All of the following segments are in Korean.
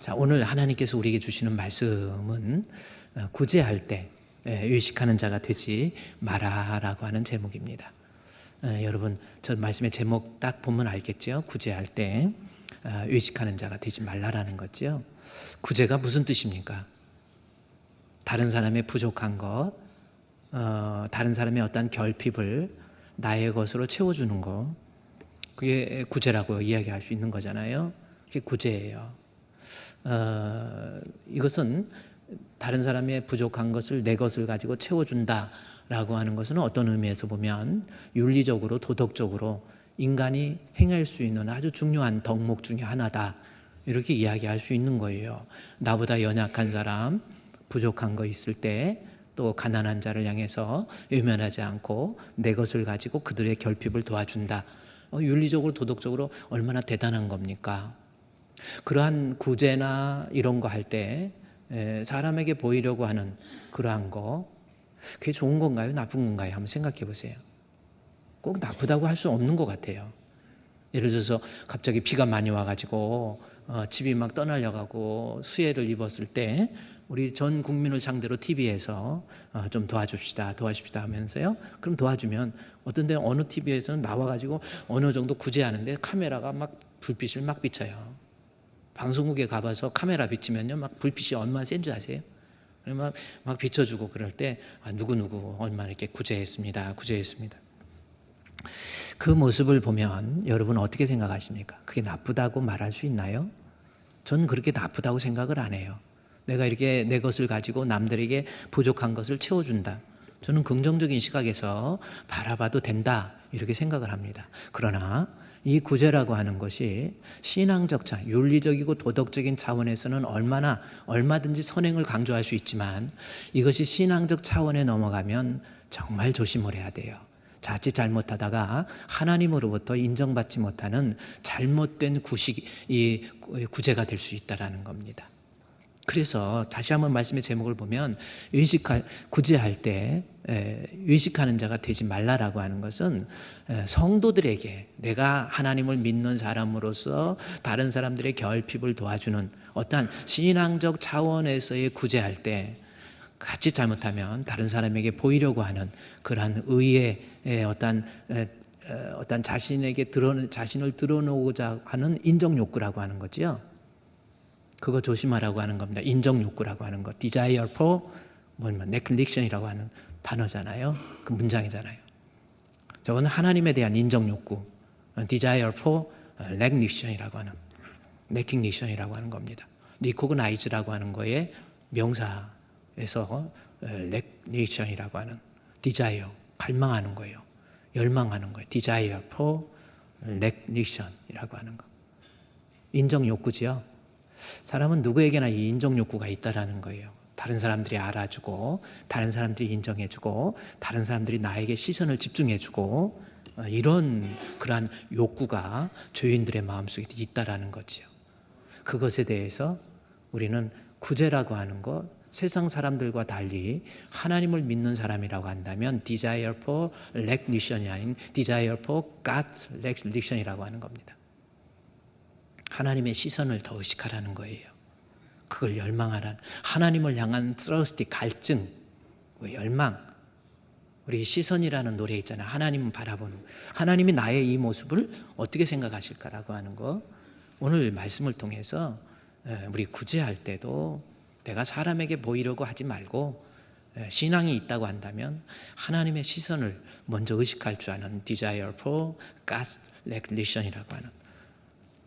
자, 오늘 하나님께서 우리에게 주시는 말씀은 구제할 때 의식하는 자가 되지 마라라고 하는 제목입니다. 여러분, 저 말씀의 제목 딱 보면 알겠죠? 구제할 때 의식하는 자가 되지 말라라는 거죠. 구제가 무슨 뜻입니까? 다른 사람의 부족한 것, 다른 사람의 어떤 결핍을 나의 것으로 채워주는 것, 그게 구제라고 이야기할 수 있는 거잖아요. 그게 구제예요. 이것은 다른 사람의 부족한 것을 내 것을 가지고 채워준다라고 하는 것은 어떤 의미에서 보면 윤리적으로 도덕적으로 인간이 행할 수 있는 아주 중요한 덕목 중에 하나다, 이렇게 이야기할 수 있는 거예요. 나보다 연약한 사람, 부족한 거 있을 때 또 가난한 자를 향해서 외면하지 않고 내 것을 가지고 그들의 결핍을 도와준다. 윤리적으로 도덕적으로 얼마나 대단한 겁니까? 그러한 구제나 이런 거 할 때 사람에게 보이려고 하는 그러한 거, 그게 좋은 건가요? 나쁜 건가요? 한번 생각해 보세요. 꼭 나쁘다고 할 수 없는 것 같아요. 예를 들어서 갑자기 비가 많이 와가지고 집이 막 떠날려가고 수해를 입었을 때 우리 전 국민을 상대로 TV에서 좀 도와줍시다 하면서요. 그럼 도와주면 어떤 데 어느 TV에서는 나와가지고 어느 정도 구제하는데 카메라가 막 불빛을 막 비춰요. 방송국에 가봐서 카메라 비치면요, 막 불빛이 얼마나 센 줄 아세요? 막 비춰주고 그럴 때 누구누구 얼마나 이렇게 구제했습니다. 그 모습을 보면 여러분 어떻게 생각하십니까? 그게 나쁘다고 말할 수 있나요? 저는 그렇게 나쁘다고 생각을 안 해요. 내가 이렇게 내 것을 가지고 남들에게 부족한 것을 채워준다, 저는 긍정적인 시각에서 바라봐도 된다, 이렇게 생각을 합니다. 그러나 이 구제라고 하는 것이 신앙적 차, 윤리적이고 도덕적인 차원에서는 얼마든지 선행을 강조할 수 있지만 이것이 신앙적 차원에 넘어가면 정말 조심을 해야 돼요. 자칫 잘못하다가 하나님으로부터 인정받지 못하는 잘못된 이 구제가 될 수 있다는 겁니다. 그래서 다시 한번 말씀의 제목을 보면 구제할 때 의식하는 자가 되지 말라라고 하는 것은 성도들에게, 내가 하나님을 믿는 사람으로서 다른 사람들의 결핍을 도와주는 어떠한 신앙적 차원에서의 구제할 때 같이 잘못하면 다른 사람에게 보이려고 하는 그러한 의의 어떤 자신을 드러내고자 하는 인정 욕구라고 하는 거죠. 그거 조심하라고 하는 겁니다. 인정 욕구라고 하는 것. desire for recognition이라고 하는 단어잖아요. 그 문장이잖아요. 저거는 하나님에 대한 인정 욕구. desire for recognition이라고 하는 겁니다. recognize라고 하는 거에 명사에서 recognition이라고 하는 desire, 갈망하는 거예요. 열망하는 거예요. desire for recognition이라고 하는 거. 인정 욕구지요. 사람은 누구에게나 이 인정 욕구가 있다라는 거예요. 다른 사람들이 알아주고, 다른 사람들이 인정해주고, 다른 사람들이 나에게 시선을 집중해주고, 이런 그러한 욕구가 죄인들의 마음속에 있다라는 거지요. 그것에 대해서 우리는 구제라고 하는 것, 세상 사람들과 달리 하나님을 믿는 사람이라고 한다면 desire for recognition이 아닌 desire for God's recognition이라고 하는 겁니다. 하나님의 시선을 더 의식하라는 거예요. 그걸 열망하라는, 하나님을 향한 트러스트, 갈증, 열망. 우리 시선이라는 노래 있잖아요. 하나님은 바라보는, 하나님이 나의 이 모습을 어떻게 생각하실까라고 하는 거. 오늘 말씀을 통해서 우리 구제할 때도 내가 사람에게 보이려고 하지 말고 신앙이 있다고 한다면 하나님의 시선을 먼저 의식할 줄 아는 desire for God's recognition이라고 하는,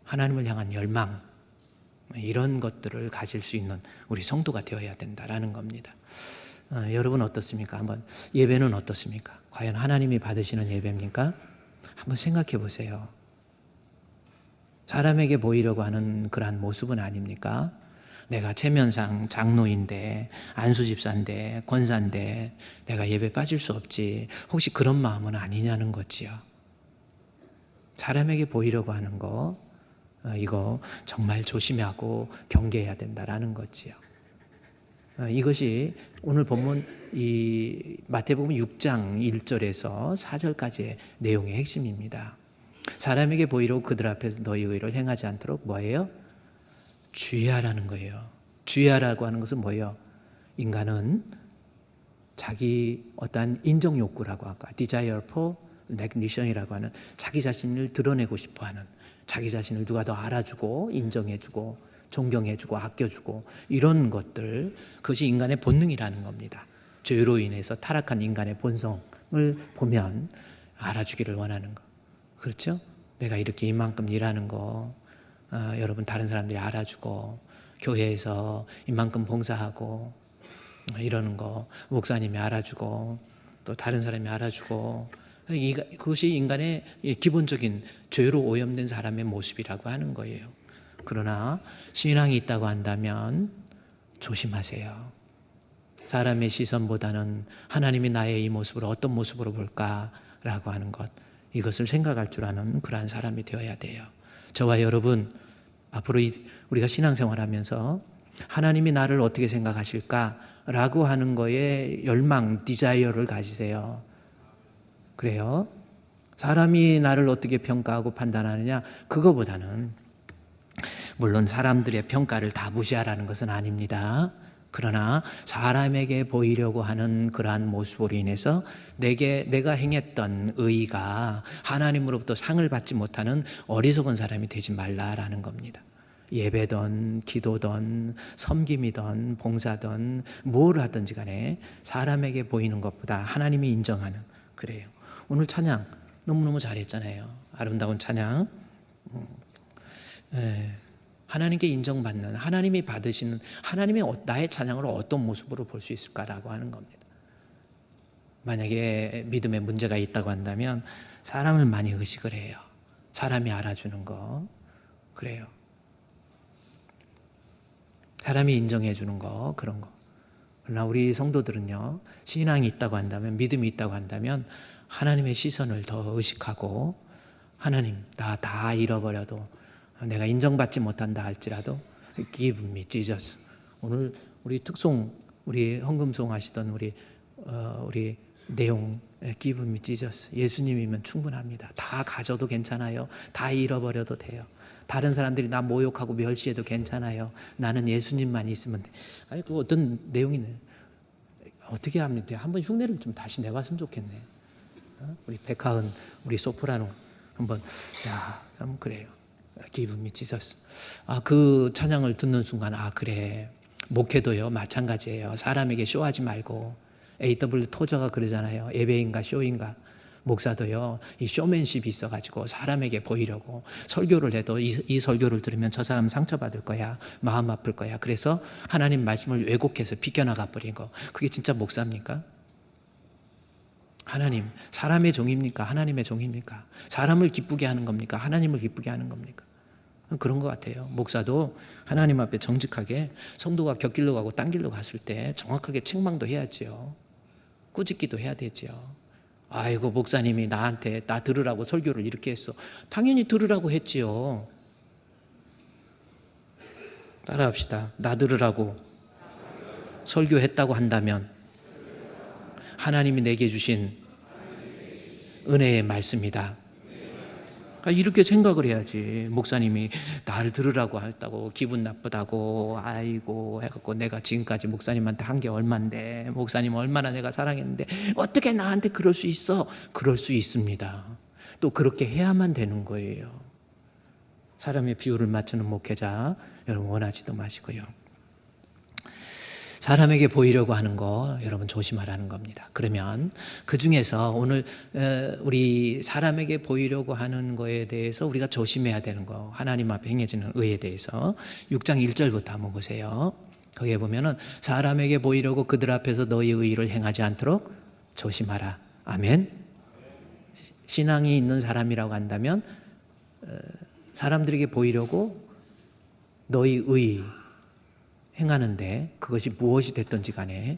하나님을 향한 열망, 이런 것들을 가질 수 있는 우리 성도가 되어야 된다라는 겁니다. 여러분 어떻습니까? 한번 예배는 어떻습니까? 과연 하나님이 받으시는 예배입니까? 한번 생각해 보세요. 사람에게 보이려고 하는 그러한 모습은 아닙니까? 내가 체면상 장로인데, 안수집사인데, 권사인데 내가 예배 빠질 수 없지, 혹시 그런 마음은 아니냐는 거지요. 사람에게 보이려고 하는 거, 이거 정말 조심하고 경계해야 된다라는 거지요. 이것이 오늘 본문 이 마태복음 6장 1절에서 4절까지의 내용의 핵심입니다. 사람에게 보이려고 그들 앞에서 너희 의를 행하지 않도록 뭐예요? 주의하라는 거예요. 주의하라고 하는 것은 뭐예요? 인간은 자기 어떠한 인정 욕구라고 아까 desire for recognition이라고 하는 자기 자신을 드러내고 싶어하는, 자기 자신을 누가 더 알아주고 인정해주고 존경해주고 아껴주고 이런 것들, 그것이 인간의 본능이라는 겁니다. 죄로 인해서 타락한 인간의 본성을 보면 알아주기를 원하는 거. 그렇죠? 내가 이렇게 이만큼 일하는 거 여러분 다른 사람들이 알아주고 교회에서 이만큼 봉사하고 이러는 거 목사님이 알아주고 또 다른 사람이 알아주고, 그것이 인간의 기본적인 죄로 오염된 사람의 모습이라고 하는 거예요. 그러나 신앙이 있다고 한다면 조심하세요. 사람의 시선보다는 하나님이 나의 이 모습을 어떤 모습으로 볼까라고 하는 것, 이것을 생각할 줄 아는 그러한 사람이 되어야 돼요. 저와 여러분 앞으로 우리가 신앙생활하면서 하나님이 나를 어떻게 생각하실까라고 하는 거에 열망, 디자이어를 가지세요. 그래요? 사람이 나를 어떻게 평가하고 판단하느냐, 그거보다는 물론 사람들의 평가를 다 무시하라는 것은 아닙니다. 그러나 사람에게 보이려고 하는 그러한 모습으로 인해서 내가 행했던 의가 하나님으로부터 상을 받지 못하는 어리석은 사람이 되지 말라라는 겁니다. 예배든 기도든 섬김이든 봉사든 뭘 하든지 간에 사람에게 보이는 것보다 하나님이 인정하는, 그래요. 오늘 찬양 너무너무 잘했잖아요. 아름다운 찬양. 하나님께 인정받는, 하나님이 받으시는, 하나님의 나의 찬양을 어떤 모습으로 볼 수 있을까라고 하는 겁니다. 만약에 믿음에 문제가 있다고 한다면 사람을 많이 의식을 해요. 사람이 알아주는 거, 그래요. 사람이 인정해 주는 거, 그런 거. 그러나 우리 성도들은요, 신앙이 있다고 한다면, 믿음이 있다고 한다면 하나님의 시선을 더 의식하고, 하나님 나 다 잃어버려도 내가 인정받지 못한다 할지라도 Give me Jesus. 오늘 우리 특송, 우리 헌금송 하시던 우리 내용 Give me Jesus. 예수님이면 충분합니다. 다 가져도 괜찮아요. 다 잃어버려도 돼요. 다른 사람들이 나 모욕하고 멸시해도 괜찮아요. 나는 예수님만 있으면 돼. 아니 그 어떤 내용이네. 어떻게 하면 돼? 한번 흉내를 좀 다시 내봤으면 좋겠네. 우리 백하은, 우리 소프라노 한번, 참 그래요. Give me Jesus. 그 찬양을 듣는 순간, 그래. 목회도요, 마찬가지예요. 사람에게 쇼하지 말고. A.W. 토저가 그러잖아요. 예배인가 쇼인가. 목사도요, 이 쇼맨십이 있어가지고 사람에게 보이려고 설교를 해도 이 설교를 들으면 저 사람 상처받을 거야. 마음 아플 거야. 그래서 하나님 말씀을 왜곡해서 비껴나가 버린 거. 그게 진짜 목사입니까? 하나님, 사람의 종입니까? 하나님의 종입니까? 사람을 기쁘게 하는 겁니까? 하나님을 기쁘게 하는 겁니까? 그런 것 같아요. 목사도 하나님 앞에 정직하게, 성도가 곁길로 가고 딴 길로 갔을 때 정확하게 책망도 해야지요. 꾸짖기도 해야 되지요. 아이고 목사님이 나한테 나 들으라고 설교를 이렇게 했어. 당연히 들으라고 했지요. 따라합시다. 나 들으라고 설교했다고 한다면 하나님이 내게 주신 은혜의 말씀이다. 이렇게 생각을 해야지. 목사님이 나를 들으라고 했다고 기분 나쁘다고 아이고 해갖고 내가 지금까지 목사님한테 한 게 얼만데, 목사님 얼마나 내가 사랑했는데 어떻게 나한테 그럴 수 있어? 그럴 수 있습니다. 또 그렇게 해야만 되는 거예요. 사람의 비율을 맞추는 목회자 여러분 원하지도 마시고요. 사람에게 보이려고 하는 거 여러분 조심하라는 겁니다. 그러면 그 중에서 오늘 우리 사람에게 보이려고 하는 거에 대해서 우리가 조심해야 되는 거, 하나님 앞에 행해지는 의에 대해서 6장 1절부터 한번 보세요. 거기에 보면은 사람에게 보이려고 그들 앞에서 너희 의를 행하지 않도록 조심하라. 아멘. 신앙이 있는 사람이라고 한다면 사람들에게 보이려고 너희 의 행하는데 그것이 무엇이 됐든지 간에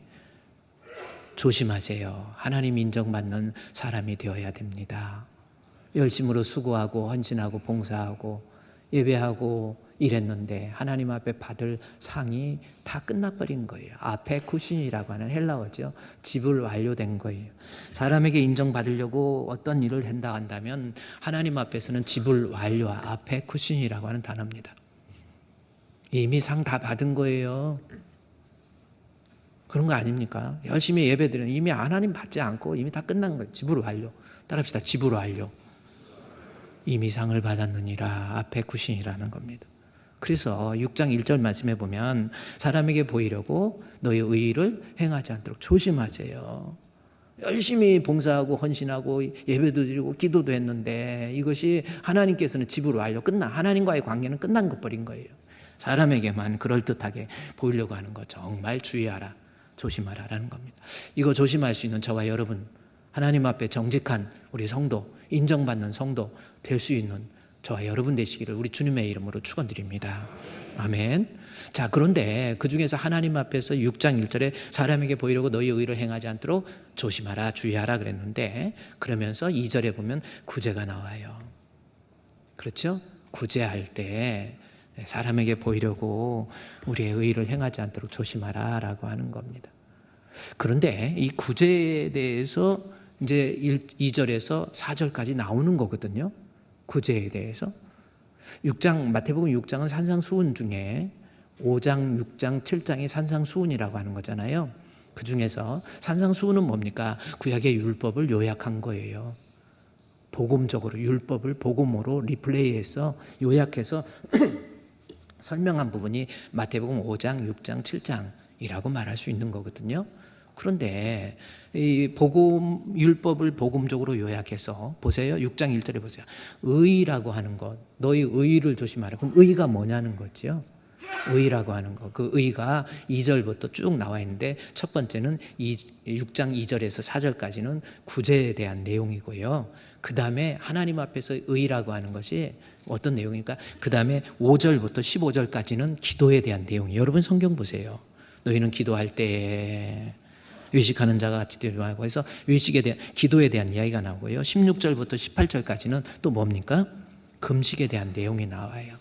조심하세요. 하나님 인정받는 사람이 되어야 됩니다. 열심으로 수고하고 헌신하고 봉사하고 예배하고 이랬는데 하나님 앞에 받을 상이 다 끝나버린 거예요. 아페쿠신이라고 하는 헬라어죠. 지불 완료된 거예요. 사람에게 인정받으려고 어떤 일을 한다 한다면 하나님 앞에서는 지불 완료와 아페쿠신이라고 하는 단어입니다. 이미 상 다 받은 거예요. 그런 거 아닙니까? 열심히 예배드리는 이미 하나님 받지 않고 이미 다 끝난 거예요. 집으로 완료. 따라합시다. 집으로 완료. 이미 상을 받았느니라. 앞에 구신이라는 겁니다. 그래서 6장 1절 말씀에 보면 사람에게 보이려고 너의 의의를 행하지 않도록 조심하세요. 열심히 봉사하고 헌신하고 예배도 드리고 기도도 했는데 이것이 하나님께서는 집으로 완료 하나님과의 관계는 끝난 것 버린 거예요. 사람에게만 그럴듯하게 보이려고 하는 거 정말 주의하라. 조심하라라는 겁니다. 이거 조심할 수 있는 저와 여러분, 하나님 앞에 정직한 우리 성도, 인정받는 성도 될 수 있는 저와 여러분 되시기를 우리 주님의 이름으로 축원드립니다. 아멘. 자, 그런데 그 중에서 하나님 앞에서 6장 1절에 사람에게 보이려고 너희 의를 행하지 않도록 조심하라, 주의하라 그랬는데, 그러면서 2절에 보면 구제가 나와요. 그렇죠? 구제할 때 사람에게 보이려고 우리의 의를 행하지 않도록 조심하라 라고 하는 겁니다. 그런데 이 구제에 대해서 이제 2절에서 4절까지 나오는 거거든요. 구제에 대해서. 마태복음 6장은 산상수훈 중에 5장, 6장, 7장이 산상수훈이라고 하는 거잖아요. 그 중에서 산상수훈은 뭡니까? 구약의 율법을 요약한 거예요. 복음적으로 율법을 복음으로 리플레이해서 요약해서 설명한 부분이 마태복음 5장, 6장, 7장이라고 말할 수 있는 거거든요. 그런데 이 복음 율법을 복음적으로 요약해서 보세요. 6장 1절에 보세요. 의라고 하는 것, 너희 의를 조심하라. 그럼 의가 뭐냐는 거죠. 의라고 하는 것. 그 의가 2절부터 쭉 나와 있는데 첫 번째는 6장 2절에서 4절까지는 구제에 대한 내용이고요. 그 다음에 하나님 앞에서 의라고 하는 것이 어떤 내용입니까? 그 다음에 5절부터 15절까지는 기도에 대한 내용이에요. 여러분 성경 보세요. 너희는 기도할 때 외식하는 자가 같이 되지 말고 해서 외식에 대한 기도에 대한 이야기가 나오고요. 16절부터 18절까지는 또 뭡니까? 금식에 대한 내용이 나와요.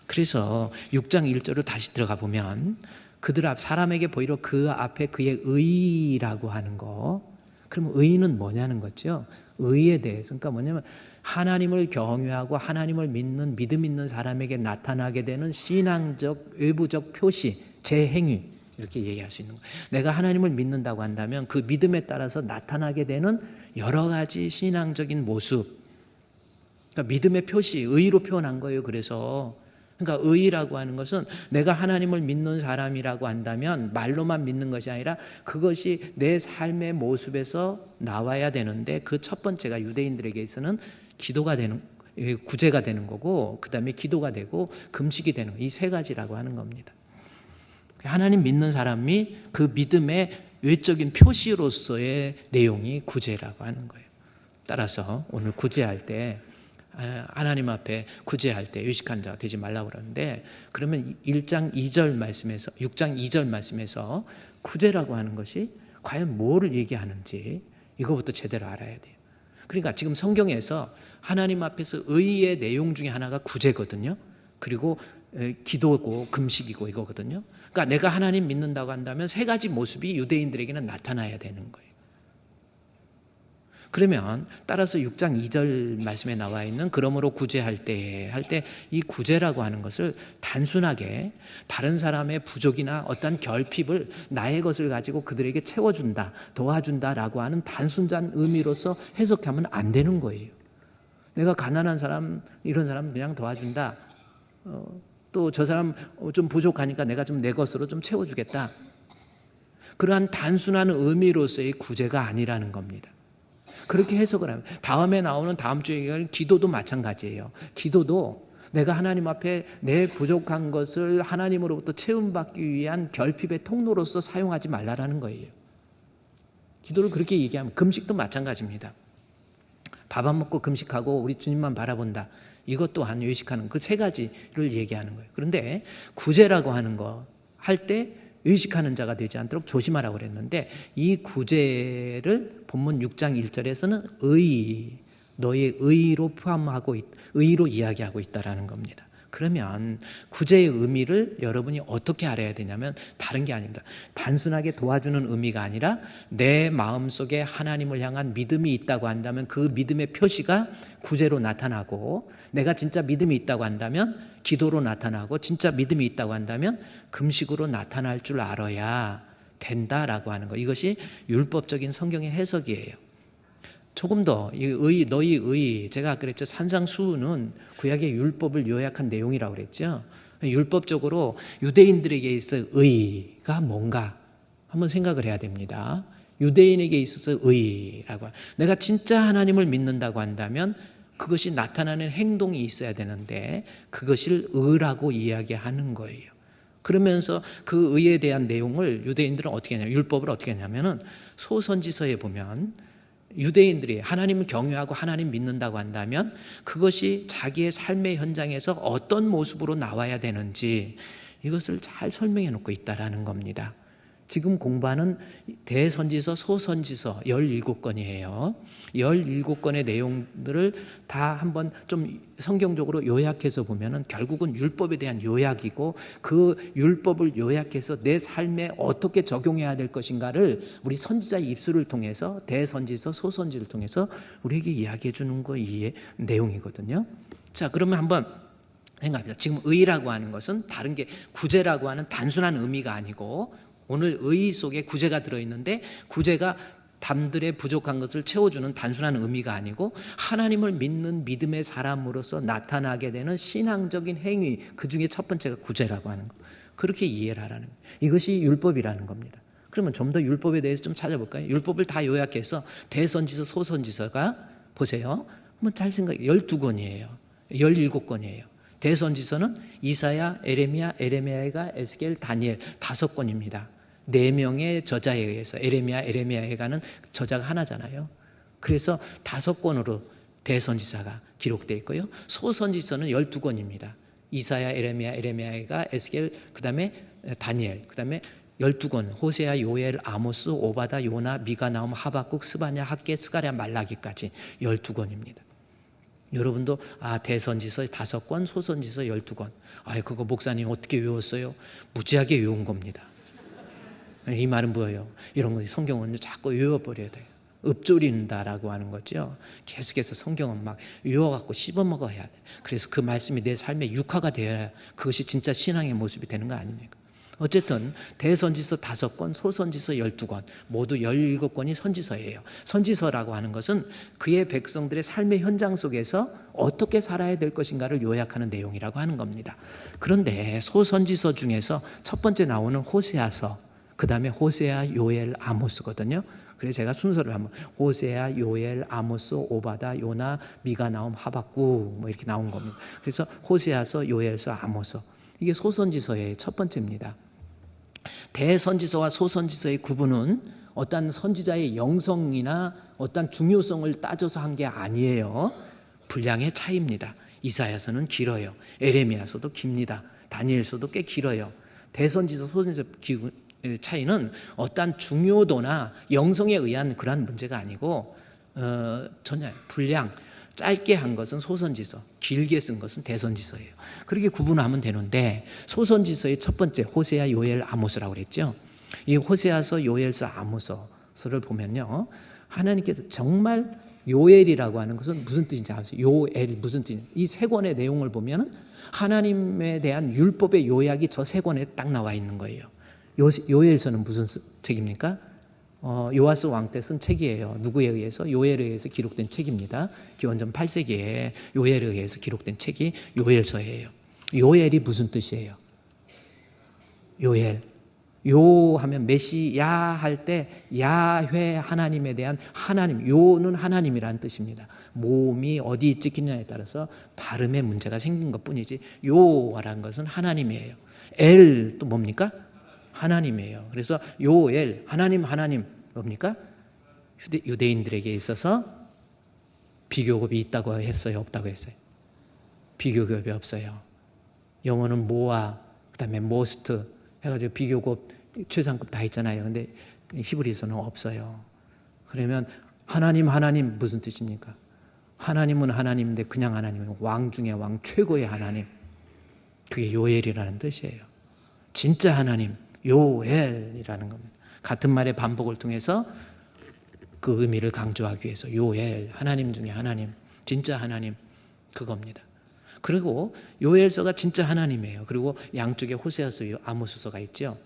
그래서 6장 1절로 다시 들어가 보면 그들 앞 사람에게 보이려 그 앞에 그의 의라고 하는 거. 그럼 의는 뭐냐는 거죠. 의에 대해서. 그러니까 뭐냐면 하나님을 경외하고 하나님을 믿는 믿음 있는 사람에게 나타나게 되는 신앙적 외부적 표시, 제 행위 이렇게 얘기할 수 있는 거예요. 내가 하나님을 믿는다고 한다면 그 믿음에 따라서 나타나게 되는 여러 가지 신앙적인 모습, 그러니까 믿음의 표시, 의로 표현한 거예요. 그러니까 의라고 하는 것은 내가 하나님을 믿는 사람이라고 한다면 말로만 믿는 것이 아니라 그것이 내 삶의 모습에서 나와야 되는데 그 첫 번째가 유대인들에게서는 기도가 되는, 구제가 되는 거고 그 다음에 기도가 되고 금식이 되는 이 세 가지라고 하는 겁니다. 하나님 믿는 사람이 그 믿음의 외적인 표시로서의 내용이 구제라고 하는 거예요. 따라서 오늘 구제할 때 하나님 앞에 구제할 때 의식한 자가 되지 말라고 그러는데 그러면 1장 2절 말씀에서 6장 2절 말씀에서 구제라고 하는 것이 과연 뭐를 얘기하는지 이거부터 제대로 알아야 돼요. 그러니까 지금 성경에서 하나님 앞에서 의의 내용 중에 하나가 구제거든요. 그리고 기도고 금식이고 이거거든요. 그러니까 내가 하나님 믿는다고 한다면 세 가지 모습이 유대인들에게는 나타나야 되는 거예요. 그러면 따라서 6장 2절 말씀에 나와 있는 그러므로 구제할 때 이 구제라고 하는 것을 단순하게 다른 사람의 부족이나 어떤 결핍을 나의 것을 가지고 그들에게 채워준다, 도와준다라고 하는 단순한 의미로서 해석하면 안 되는 거예요. 내가 가난한 사람, 이런 사람 그냥 도와준다. 또 저 사람 좀 부족하니까 내가 좀 내 것으로 좀 채워주겠다. 그러한 단순한 의미로서의 구제가 아니라는 겁니다. 그렇게 해석을 하면 다음에 나오는 다음 주에 얘기하는 기도도 마찬가지예요. 기도도 내가 하나님 앞에 내 부족한 것을 하나님으로부터 채움받기 위한 결핍의 통로로서 사용하지 말라라는 거예요. 기도를 그렇게 얘기하면 금식도 마찬가지입니다. 밥 안 먹고 금식하고 우리 주님만 바라본다. 이것 또한 외식하는 그 세 가지를 얘기하는 거예요. 그런데 구제라고 하는 거 할 때 의식하는 자가 되지 않도록 조심하라고 그랬는데 이 구제를 본문 6장 1절에서는 너의 의로 포함하고 의로 이야기하고 있다라는 겁니다. 그러면 구제의 의미를 여러분이 어떻게 알아야 되냐면 다른 게 아닙니다. 단순하게 도와주는 의미가 아니라 내 마음속에 하나님을 향한 믿음이 있다고 한다면 그 믿음의 표시가 구제로 나타나고, 내가 진짜 믿음이 있다고 한다면 기도로 나타나고, 진짜 믿음이 있다고 한다면 금식으로 나타날 줄 알아야 된다라고 하는 거. 이것이 율법적인 성경의 해석이에요. 조금 더 너희 의, 제가 아까 그랬죠. 산상수훈은 구약의 율법을 요약한 내용이라고 그랬죠. 율법적으로 유대인들에게 있어 의가 뭔가 한번 생각을 해야 됩니다. 유대인에게 있어서 의라고, 내가 진짜 하나님을 믿는다고 한다면 그것이 나타나는 행동이 있어야 되는데 그것을 의라고 이야기하는 거예요. 그러면서 그 의에 대한 내용을 유대인들은 어떻게 하냐면, 율법을 어떻게 하냐면은 소선지서에 보면 유대인들이 하나님을 경외하고 하나님 믿는다고 한다면 그것이 자기의 삶의 현장에서 어떤 모습으로 나와야 되는지 이것을 잘 설명해 놓고 있다라는 겁니다. 지금 공부하는 대선지서, 소선지서 17권이에요. 17권의 내용들을 다 한번 좀 성경적으로 요약해서 보면은 결국은 율법에 대한 요약이고, 그 율법을 요약해서 내 삶에 어떻게 적용해야 될 것인가를 우리 선지자의 입술을 통해서 대선지서, 소선지를 통해서 우리에게 이야기해 주는 거 이 내용이거든요. 자, 그러면 한번 생각합니다. 지금 의라고 하는 것은 다른 게 구제라고 하는 단순한 의미가 아니고, 오늘 의 속에 구제가 들어있는데 구제가 남들의 부족한 것을 채워주는 단순한 의미가 아니고 하나님을 믿는 믿음의 사람으로서 나타나게 되는 신앙적인 행위, 그 중에 첫 번째가 구제라고 하는 것. 그렇게 이해를 하라는 거예요. 이것이 율법이라는 겁니다. 그러면 좀 더 율법에 대해서 좀 찾아볼까요? 율법을 다 요약해서 대선지서, 소선지서가 보세요. 한번 잘 생각해. 12권이에요. 17권이에요. 대선지서는 이사야, 에레미야가, 에스겔, 다니엘 5권입니다. 4명의 저자에 의해서, 에레미야에가는 저자가 하나잖아요. 그래서 5권으로 대선지서가 기록되어 있고요. 소선지서는 12권입니다. 이사야, 에레미야가, 에스겔, 그 다음에 다니엘, 그 다음에 12권, 호세아, 요엘, 아모스, 오바다, 요나, 미가, 나움, 하박국, 스바냐, 학개, 스가랴, 말라기까지 12권입니다. 여러분도 대선지서 5권, 소선지서 12권. 그거 목사님 어떻게 외웠어요? 무지하게 외운 겁니다. 이 말은 뭐예요? 이런 거 성경은 자꾸 외워버려야 돼요. 읊조린다라고 하는 거죠. 계속해서 성경은 막 외워갖고 씹어먹어야 돼. 그래서 그 말씀이 내 삶의 육화가 되어야 그것이 진짜 신앙의 모습이 되는 거 아닙니까? 어쨌든 대선지서 5권, 소선지서 12권, 모두 17권이 선지서예요. 선지서라고 하는 것은 그의 백성들의 삶의 현장 속에서 어떻게 살아야 될 것인가를 요약하는 내용이라고 하는 겁니다. 그런데 소선지서 중에서 첫 번째 나오는 호세아서, 그 다음에 호세아, 요엘, 아모스거든요. 그래서 제가 순서를 한번 호세아, 요엘, 아모스, 오바다, 요나, 미가, 나움, 하박국 뭐 이렇게 나온 겁니다. 그래서 호세아서, 요엘서, 아모스, 이게 소선지서의 첫 번째입니다. 대선지서와 소선지서의 구분은 어떤 선지자의 영성이나 어떤 중요성을 따져서 한 게 아니에요. 분량의 차이입니다. 이사야서는 길어요. 에레미야서도 깁니다. 다니엘서도 꽤 길어요. 대선지서, 소선지서 차이는 어떤 중요도나 영성에 의한 그러한 문제가 아니고 전혀 분량, 짧게 한 것은 소선지서, 길게 쓴 것은 대선지서예요. 그렇게 구분하면 되는데, 소선지서의 첫 번째 호세아, 요엘, 아모스라고 그랬죠. 이 호세아서, 요엘서, 아모스를 보면요, 하나님께서 정말 요엘이라고 하는 것은 무슨 뜻인지 아세요? 요엘이 무슨 뜻인지. 이 세 권의 내용을 보면 하나님에 대한 율법의 요약이 저 세 권에 딱 나와 있는 거예요. 요엘서는 무슨 책입니까? 요아스 왕 때 쓴 책이에요. 누구에 의해서? 요엘에 의해서 기록된 책입니다. 기원전 8세기에 요엘에 의해서 기록된 책이 요엘서예요. 요엘이 무슨 뜻이에요? 요엘. 요 하면 메시야 할 때 야훼 하나님에 대한 하나님, 요는 하나님이라는 뜻입니다. 몸이 어디 찍히냐에 따라서 발음에 문제가 생긴 것뿐이지 요라는 것은 하나님이에요. 엘 또 뭡니까? 하나님이에요. 그래서 요엘, 하나님 뭡니까? 유대인들에게 있어서 비교급이 있다고 했어요? 없다고 했어요? 비교급이 없어요. 영어는 모아, 그 다음에 모스트 해가지고 비교급 최상급 다 있잖아요. 근데 히브리서는 없어요. 그러면 하나님 무슨 뜻입니까? 하나님은 하나님인데 그냥 하나님이에요. 왕 중에 왕, 최고의 하나님. 그게 요엘이라는 뜻이에요. 진짜 하나님, 요엘이라는 겁니다. 같은 말의 반복을 통해서 그 의미를 강조하기 위해서 요엘, 하나님 중에 하나님, 진짜 하나님, 그겁니다. 그리고 요엘서가 진짜 하나님이에요. 그리고 양쪽에 호세아서, 아모스서가 있죠.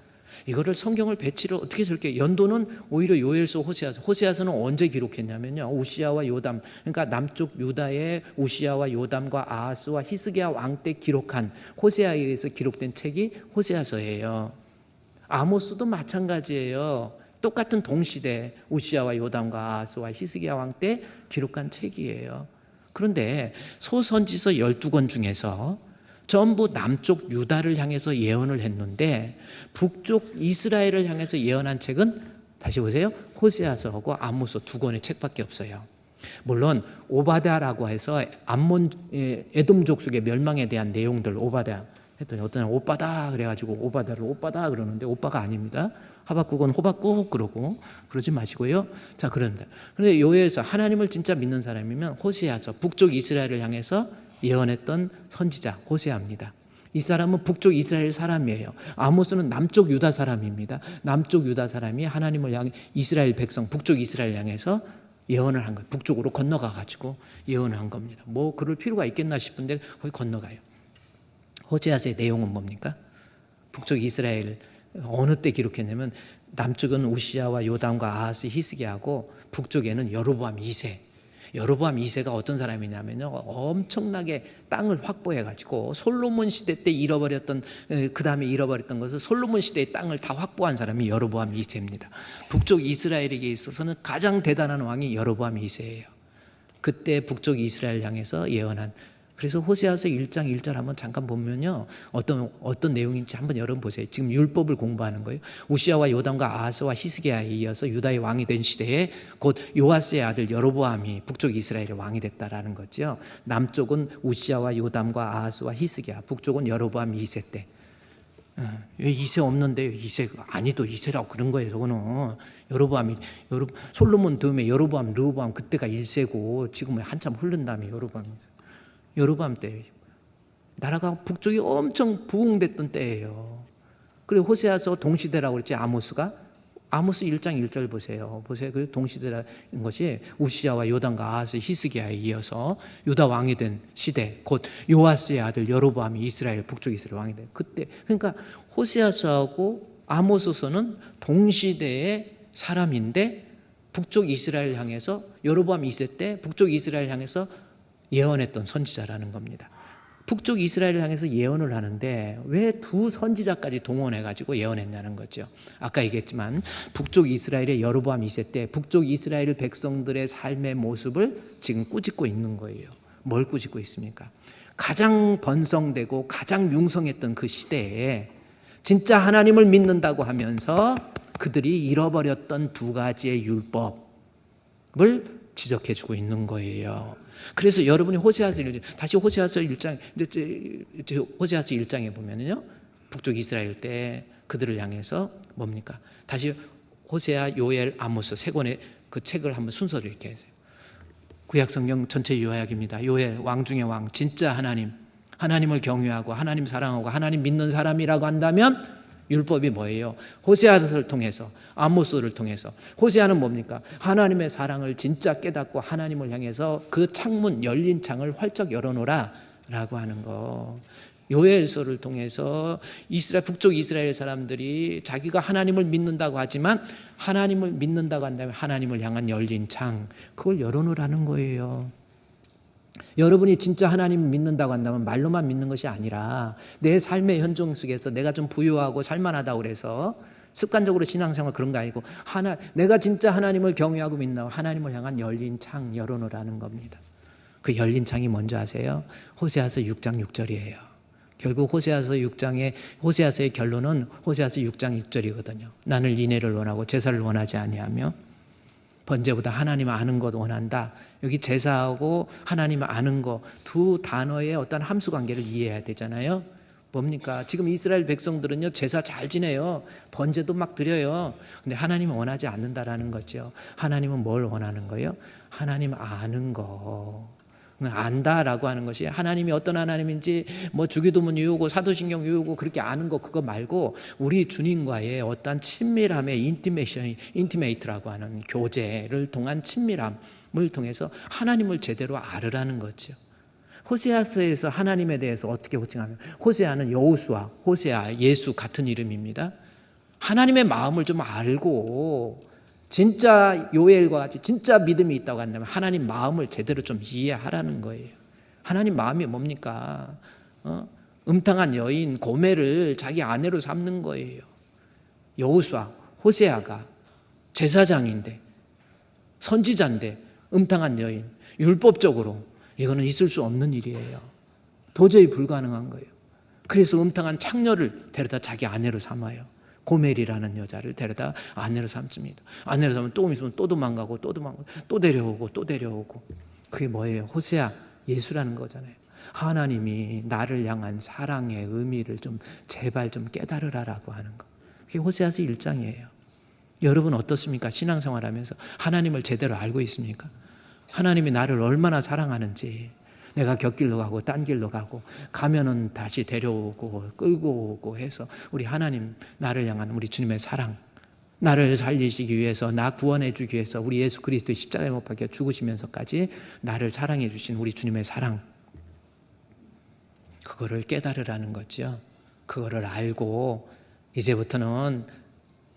이거를 성경을 배치를 어떻게 저렇게, 연도는 오히려 요엘서, 호세아서. 호세아서는 언제 기록했냐면요, 우시야와 요담, 그러니까 남쪽 유다의 우시야와 요담과 아하스와 히스기야 왕 때 기록한, 호세아에 의해서 기록된 책이 호세아서예요. 아모스도 마찬가지예요. 똑같은 동시대 우시야와 요담과 아하스와 히스기야 왕 때 기록한 책이에요. 그런데 소선지서 12권 중에서 전부 남쪽 유다를 향해서 예언을 했는데 북쪽 이스라엘을 향해서 예언한 책은, 다시 보세요, 호세아서하고 아모스 두 권의 책밖에 없어요. 물론 오바댜라고 해서 암몬 에돔 족속의 멸망에 대한 내용들, 오바댜 했더니 어떤 오빠다 그래가지고 오바댜를 오빠다 그러는데 오빠가 아닙니다. 하박국은 호박국 그러고, 그러지 마시고요. 자, 그런데 요엘서, 하나님을 진짜 믿는 사람이면 호세아서, 북쪽 이스라엘을 향해서 예언했던 선지자 호세아입니다. 이 사람은 북쪽 이스라엘 사람이에요. 아모스는 남쪽 유다 사람입니다. 남쪽 유다 사람이 하나님을 향해, 이스라엘 백성, 북쪽 이스라엘 향해서 예언을 한 거예요. 북쪽으로 건너가 가지고 예언을 한 겁니다. 뭐 그럴 필요가 있겠나 싶은데 거기 건너가요. 호세아서의 내용은 뭡니까? 북쪽 이스라엘 어느 때 기록했냐면, 남쪽은 우시야와 요담과 아하스, 히스기야고 북쪽에는 여로보암 2세. 여로보암 2세가 어떤 사람이냐면요, 엄청나게 땅을 확보해가지고 솔로몬 시대 때 잃어버렸던, 그 다음에 잃어버렸던 것을 솔로몬 시대의 땅을 다 확보한 사람이 여로보암 2세입니다. 북쪽 이스라엘에게 있어서는 가장 대단한 왕이 여로보암 2세예요. 그때 북쪽 이스라엘 향해서 예언한, 그래서 호세아서 1장 1절 한번 잠깐 보면요, 어떤 내용인지 한번 여러분 보세요. 지금 율법을 공부하는 거예요. 우시야와 요담과 아하스와 히스기야에 이어서 유다의 왕이 된 시대에 곧 요아스의 아들 여로보암이 북쪽 이스라엘의 왕이 됐다라는 거죠. 남쪽은 우시야와 요담과 아하스와 히스기야, 북쪽은 여로보암 2세 때. 왜 2세 없는데 2세 아니도 2세라고 그런 거예요. 저거는 여로보암이, 솔로몬 다음에 여로보암, 르호보암, 그때가 1세고 지금은 한참 흐른 다음에 여로보암 때 나라가 북쪽이 엄청 부흥됐던 때예요. 그리고 호세아서 동시대라고 그랬지. 아모스 1장 1절 보세요. 그 동시대라는 것이 우시야와 요담과 아하스, 히스기야에 이어서 유다 왕이 된 시대, 곧 요아스의 아들 여로보암이 이스라엘, 북쪽 이스라엘 왕이 된 그때. 그러니까 호세아서하고 아모스서는 동시대의 사람인데 북쪽 이스라엘 향해서, 여로보암 2세 때 북쪽 이스라엘 향해서 예언했던 선지자라는 겁니다. 북쪽 이스라엘을 향해서 예언을 하는데 왜 두 선지자까지 동원해가지고 예언했냐는 거죠. 아까 얘기했지만 북쪽 이스라엘의 여로보암 2세 때 북쪽 이스라엘 백성들의 삶의 모습을 지금 꾸짖고 있는 거예요. 뭘 꾸짖고 있습니까? 가장 번성되고 가장 융성했던 그 시대에 진짜 하나님을 믿는다고 하면서 그들이 잃어버렸던 두 가지의 율법을 지적해주고 있는 거예요. 그래서 여러분이 호세아서 1장, 다시 호세아서 1장, 호세아서 1장에 보면요, 북쪽 이스라엘 때 그들을 향해서 뭡니까? 다시 호세아, 요엘, 아모스 세 권의 그 책을 한번 순서를 이렇게 해주세요. 구약성경 전체 요약입니다. 요엘, 왕 중의 왕, 진짜 하나님, 하나님을 경외하고 하나님 사랑하고 하나님 믿는 사람이라고 한다면 율법이 뭐예요? 호세아서를 통해서, 아모스를 통해서. 호세아는 뭡니까? 하나님의 사랑을 진짜 깨닫고 하나님을 향해서 그 창문, 열린 창을 활짝 열어놓으라 라고 하는 거. 요엘서를 통해서 북쪽 이스라엘 사람들이 자기가 하나님을 믿는다고 하지만, 하나님을 믿는다고 한다면 하나님을 향한 열린 창, 그걸 열어놓으라는 거예요. 여러분이 진짜 하나님을 믿는다고 한다면 말로만 믿는 것이 아니라 내 삶의 현종 속에서 내가 좀 부유하고 살만하다고 그래서 습관적으로 신앙생활 그런 거 아니고, 내가 진짜 하나님을 경외하고 믿나, 하나님을 향한 열린 창 열어놓으라는 겁니다. 그 열린 창이 뭔지 아세요? 호세아서 6장 6절이에요. 결국 호세아서의 결론은 호세아서 6장 6절이거든요. 나는 인애를 원하고 제사를 원하지 아니하며 번제보다 하나님 아는 것 원한다. 여기 제사하고 하나님 아는 것 두 단어의 어떤 함수관계를 이해해야 되잖아요. 뭡니까? 지금 이스라엘 백성들은요, 제사 잘 지내요. 번제도 막 드려요. 근데 하나님은 원하지 않는다라는 거죠. 하나님은 뭘 원하는 거예요? 하나님 아는 거. 안다라고 하는 것이 하나님이 어떤 하나님인지 뭐 주기도문 외우고 사도신경 외우고 그렇게 아는 거 그거 말고 우리 주님과의 어떠한 친밀함의 인티메이트라고 하는 교제를 통한 친밀함을 통해서 하나님을 제대로 알으라는 거죠. 호세아서에서 하나님에 대해서 어떻게 호칭하면 호세아는 여호수아, 호세아, 예수 같은 이름입니다. 하나님의 마음을 좀 알고 진짜 요엘과 같이 진짜 믿음이 있다고 한다면 하나님 마음을 제대로 좀 이해하라는 거예요. 하나님 마음이 뭡니까? 음탕한 여인 고멜을 자기 아내로 삼는 거예요. 여호수아, 호세아가 제사장인데 선지자인데 음탕한 여인, 율법적으로 이거는 있을 수 없는 일이에요. 도저히 불가능한 거예요. 그래서 음탕한 창녀를 데려다 자기 아내로 삼아요. 고멜이라는 여자를 데려다 아내로 삼습니다. 아내로 삼으면 조금 있으면 또 도망가고 또 도망가고 또 데려오고 또 데려오고. 그게 뭐예요? 호세아, 예수라는 거잖아요. 하나님이 나를 향한 사랑의 의미를 좀 제발 좀 깨달으라라고 하는 거. 그게 호세아서 1장이에요. 여러분 어떻습니까? 신앙생활하면서 하나님을 제대로 알고 있습니까? 하나님이 나를 얼마나 사랑하는지, 내가 곁길로 가고 딴 길로 가고 가면은 다시 데려오고 끌고 오고 해서 우리 하나님, 나를 향한 우리 주님의 사랑, 나를 살리시기 위해서, 나 구원해 주기 위해서 우리 예수 그리스도의 십자가에 못 박혀 죽으시면서까지 나를 사랑해 주신 우리 주님의 사랑, 그거를 깨달으라는 거죠. 그거를 알고 이제부터는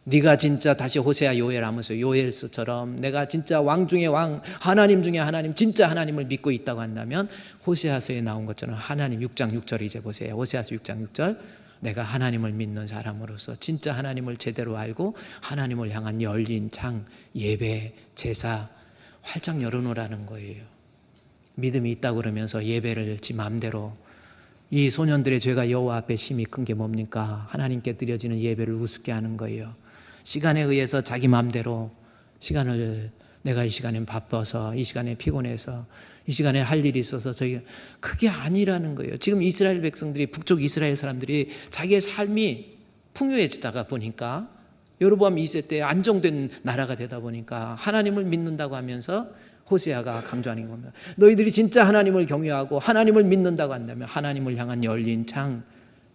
네가 진짜, 다시 호세아 요엘 하면서 요엘서처럼 내가 진짜 왕 중에 왕, 하나님 중에 하나님, 진짜 하나님을 믿고 있다고 한다면 호세아서에 나온 것처럼 하나님 6장 6절 이제 보세요. 호세아서 6장 6절, 내가 하나님을 믿는 사람으로서 진짜 하나님을 제대로 알고 하나님을 향한 열린 창, 예배, 제사 활짝 열어놓으라는 거예요. 믿음이 있다고 그러면서 예배를 지 마음대로, 이 소년들의 죄가 여호와 앞에 심히 큰 게 뭡니까? 하나님께 드려지는 예배를 우습게 하는 거예요. 시간에 의해서 자기 마음대로 시간을, 내가 이 시간에 바빠서, 이 시간에 피곤해서, 이 시간에 할 일이 있어서 그게 아니라는 거예요. 지금 이스라엘 백성들이, 북쪽 이스라엘 사람들이 자기의 삶이 풍요해지다가 보니까, 여로보암 2세 때 안정된 나라가 되다 보니까 하나님을 믿는다고 하면서 호세아가 강조하는 겁니다. 너희들이 진짜 하나님을 경외하고 하나님을 믿는다고 한다면 하나님을 향한 열린 창,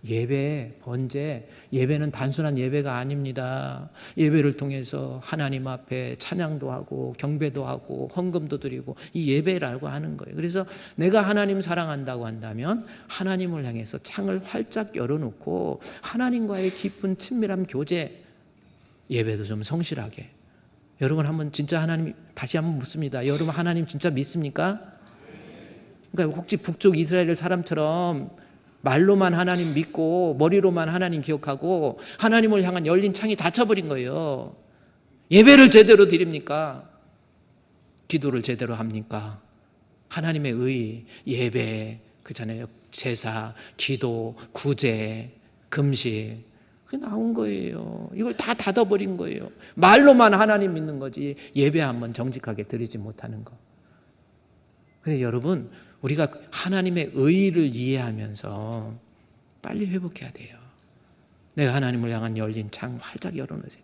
예배, 번제, 예배는 단순한 예배가 아닙니다. 예배를 통해서 하나님 앞에 찬양도 하고 경배도 하고 헌금도 드리고, 이 예배라고 하는 거예요. 그래서 내가 하나님 사랑한다고 한다면 하나님을 향해서 창을 활짝 열어놓고 하나님과의 깊은 친밀한 교제, 예배도 좀 성실하게. 여러분 한번 진짜 하나님, 다시 한번 묻습니다. 여러분 하나님 진짜 믿습니까? 그러니까 혹시 북쪽 이스라엘 사람처럼 말로만 하나님 믿고 머리로만 하나님 기억하고 하나님을 향한 열린 창이 닫혀버린 거예요. 예배를 제대로 드립니까? 기도를 제대로 합니까? 하나님의 의, 예배, 그잖아요. 제사, 기도, 구제, 금식, 그게 나온 거예요. 이걸 다 닫아버린 거예요. 말로만 하나님 믿는 거지 예배 한번 정직하게 드리지 못하는 거. 그래서 여러분, 우리가 하나님의 의의를 이해하면서 빨리 회복해야 돼요. 내가 하나님을 향한 열린 창 활짝 열어놓으세요.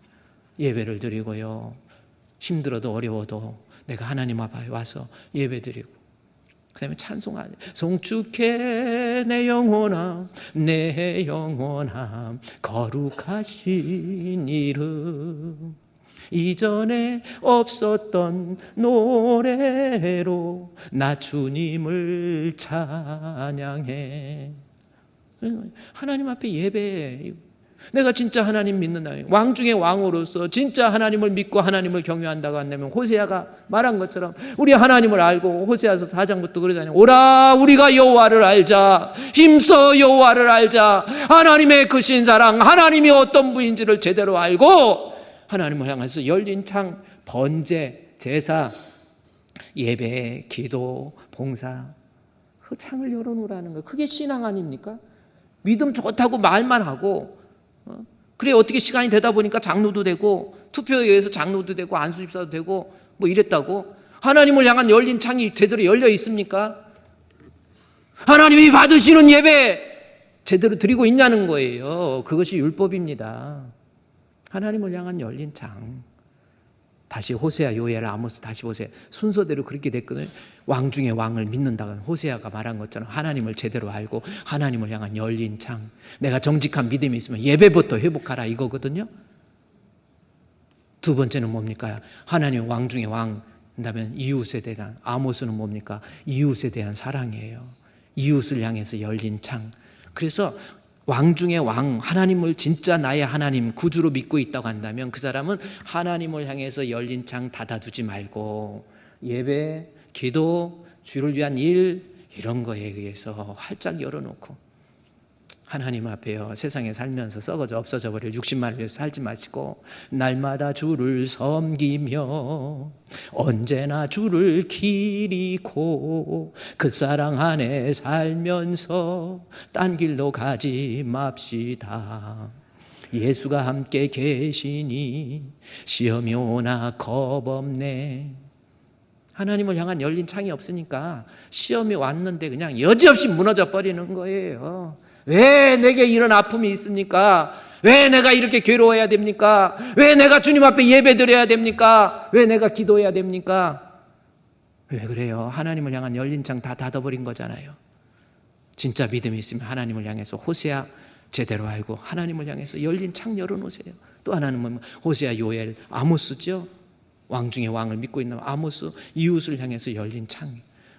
예배를 드리고요, 힘들어도 어려워도 내가 하나님 앞에 와서 예배 드리고, 그 다음에 찬송하죠. 송축해 내 영혼아, 내 영혼아, 거룩하신 이름, 이전에 없었던 노래로 나 주님을 찬양해. 하나님 앞에 예배, 내가 진짜 하나님 믿는다, 왕 중에 왕으로서 진짜 하나님을 믿고 하나님을 경외한다고 한다면 호세아가 말한 것처럼 우리 하나님을 알고, 호세아서 4장부터 그러잖아요. 오라 우리가 여호와를 알자, 힘써 여호와를 알자. 하나님의 크신 사랑, 하나님이 어떤 분인지를 제대로 알고 하나님을 향해서 열린 창, 번제, 제사, 예배, 기도, 봉사, 그 창을 열어놓으라는 거. 그게 신앙 아닙니까? 믿음 좋다고 말만 하고, 그래 어떻게 시간이 되다 보니까 장로도 되고 투표에 의해서 장로도 되고 안수집사도 되고 뭐 이랬다고? 하나님을 향한 열린 창이 제대로 열려 있습니까? 하나님이 받으시는 예배 제대로 드리고 있냐는 거예요. 그것이 율법입니다. 하나님을 향한 열린 창. 다시 호세아, 요엘, 아모스 다시 보세요. 순서대로 그렇게 됐거든요. 왕 중에 왕을 믿는다고 호세아가 말한 것처럼 하나님을 제대로 알고 하나님을 향한 열린 창. 내가 정직한 믿음이 있으면 예배부터 회복하라 이거거든요. 두 번째는 뭡니까? 하나님 왕 중에 왕. 그다음에 이웃에 대한, 아모스는 뭡니까? 이웃에 대한 사랑이에요. 이웃을 향해서 열린 창. 그래서 왕 중에 왕, 하나님을 진짜 나의 하나님, 구주로 믿고 있다고 한다면 그 사람은 하나님을 향해서 열린 창 닫아두지 말고 예배, 기도, 주를 위한 일 이런 거에 의해서 활짝 열어놓고 하나님 앞에요. 세상에 살면서 썩어져 없어져 버려 60만을 위해서 살지 마시고 날마다 주를 섬기며 언제나 주를 기리고 그 사랑 안에 살면서 딴 길로 가지 맙시다. 예수가 함께 계시니 시험이 오나 겁없네. 하나님을 향한 열린 창이 없으니까 시험이 왔는데 그냥 여지없이 무너져 버리는 거예요. 왜 내게 이런 아픔이 있습니까? 왜 내가 이렇게 괴로워야 됩니까? 왜 내가 주님 앞에 예배 드려야 됩니까? 왜 내가 기도해야 됩니까? 왜 그래요? 하나님을 향한 열린 창 다 닫아버린 거잖아요. 진짜 믿음이 있으면 하나님을 향해서 호세아 제대로 알고 하나님을 향해서 열린 창 열어놓으세요. 또 하나는 뭐 호세아, 요엘, 아모스죠. 왕 중에 왕을 믿고 있는 아모스, 이웃을 향해서 열린 창.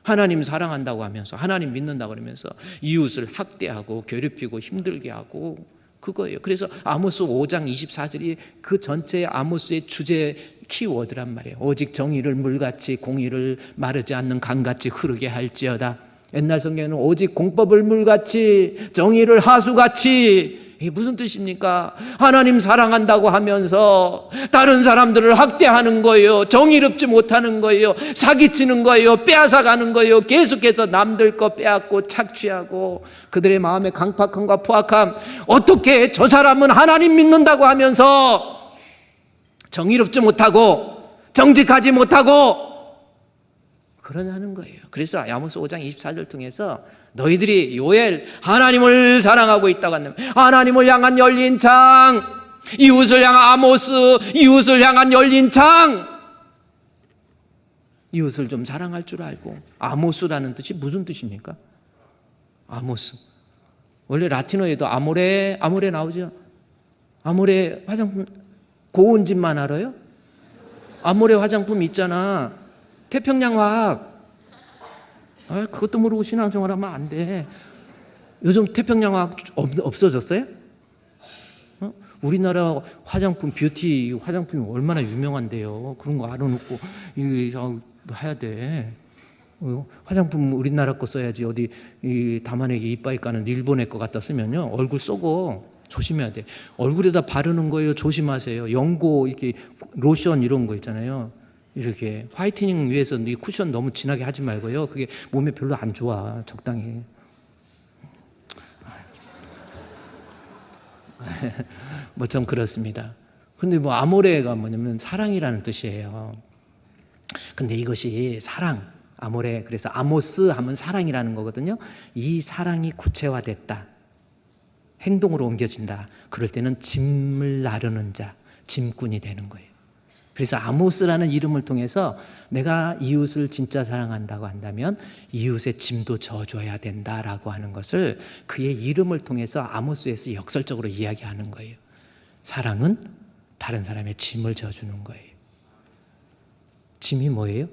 하나님 사랑한다고 하면서 하나님 믿는다고 그러면서 이웃을 학대하고 괴롭히고 힘들게 하고 그거예요. 그래서 아모스 5장 24절이 그 전체 아모스의 주제 키워드란 말이에요. 오직 정의를 물같이 공의를 마르지 않는 강같이 흐르게 할지어다. 옛날 성경에는 오직 공법을 물같이 정의를 하수같이. 이게 무슨 뜻입니까? 하나님 사랑한다고 하면서 다른 사람들을 학대하는 거예요. 정의롭지 못하는 거예요. 사기치는 거예요. 빼앗아가는 거예요. 계속해서 남들 거 빼앗고 착취하고 그들의 마음의 강팍함과 포악함. 어떻게 저 사람은 하나님 믿는다고 하면서 정의롭지 못하고 정직하지 못하고 그러냐는 거예요. 그래서 아모스 5장 24절 통해서 너희들이 요엘 하나님을 사랑하고 있다고 한다면 하나님을 향한 열린 창, 이웃을 향한 아모스, 이웃을 향한 열린 창. 이웃을 좀 사랑할 줄 알고. 아모스라는 뜻이 무슨 뜻입니까? 아모스. 원래 라틴어에도 아모레 나오죠. 아모레 화장품 고운 집만 알아요? 아모레 화장품 있잖아. 태평양 화학. 그것도 모르고 신앙생활하면 안 돼. 요즘 태평양 화학 없어졌어요? 우리나라 화장품, 뷰티 화장품이 얼마나 유명한데요. 그런 거 알아놓고 이거 해야 돼. 화장품 우리나라 거 써야지. 어디 담아내기 이빠이 까는 일본의 거 갖다 쓰면요 얼굴 썩어. 조심해야 돼. 얼굴에다 바르는 거예요. 조심하세요. 연고 이렇게 로션 이런 거 있잖아요. 이렇게 화이트닝 위해서 이 쿠션 너무 진하게 하지 말고요. 그게 몸에 별로 안 좋아. 적당히. 뭐 좀 그렇습니다. 근데 뭐 아모레가 뭐냐면 사랑이라는 뜻이에요. 근데 이것이 사랑, 아모레, 그래서 아모스 하면 사랑이라는 거거든요. 이 사랑이 구체화됐다. 행동으로 옮겨진다. 그럴 때는 짐을 나르는 자, 짐꾼이 되는 거예요. 그래서 아모스라는 이름을 통해서 내가 이웃을 진짜 사랑한다고 한다면 이웃의 짐도 져줘야 된다라고 하는 것을 그의 이름을 통해서 아모스에서 역설적으로 이야기하는 거예요. 사랑은 다른 사람의 짐을 져주는 거예요. 짐이 뭐예요?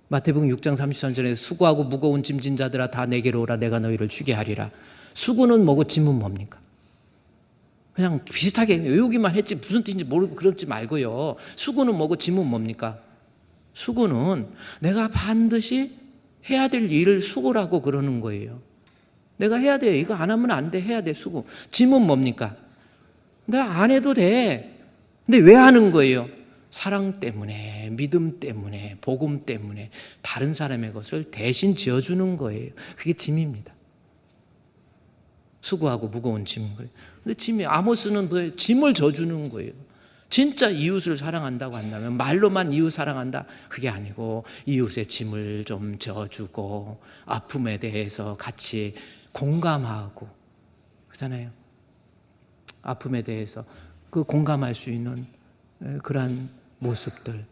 마태복음 6장 33절에 수고하고 무거운 짐진 자들아 다 내게로 오라 내가 너희를 쉬게 하리라. 수고는 뭐고 짐은 뭡니까? 그냥 비슷하게 외우기만 했지 무슨 뜻인지 모르고 그러지 말고요. 수고는 뭐고 짐은 뭡니까? 수고는 내가 반드시 해야 될 일을 수고라고 그러는 거예요. 내가 해야 돼. 이거 안 하면 안 돼. 해야 돼. 수고. 짐은 뭡니까? 내가 안 해도 돼. 근데 왜 하는 거예요? 사랑 때문에, 믿음 때문에, 복음 때문에 다른 사람의 것을 대신 지어주는 거예요. 그게 짐입니다. 수고하고 무거운 짐. 근데 짐이 아모스는 뭐예요? 짐을 져주는 거예요. 진짜 이웃을 사랑한다고 한다면 말로만 이웃 사랑한다 그게 아니고 이웃의 짐을 좀 져주고 아픔에 대해서 같이 공감하고 그러잖아요. 아픔에 대해서 그 공감할 수 있는 그러한 모습들,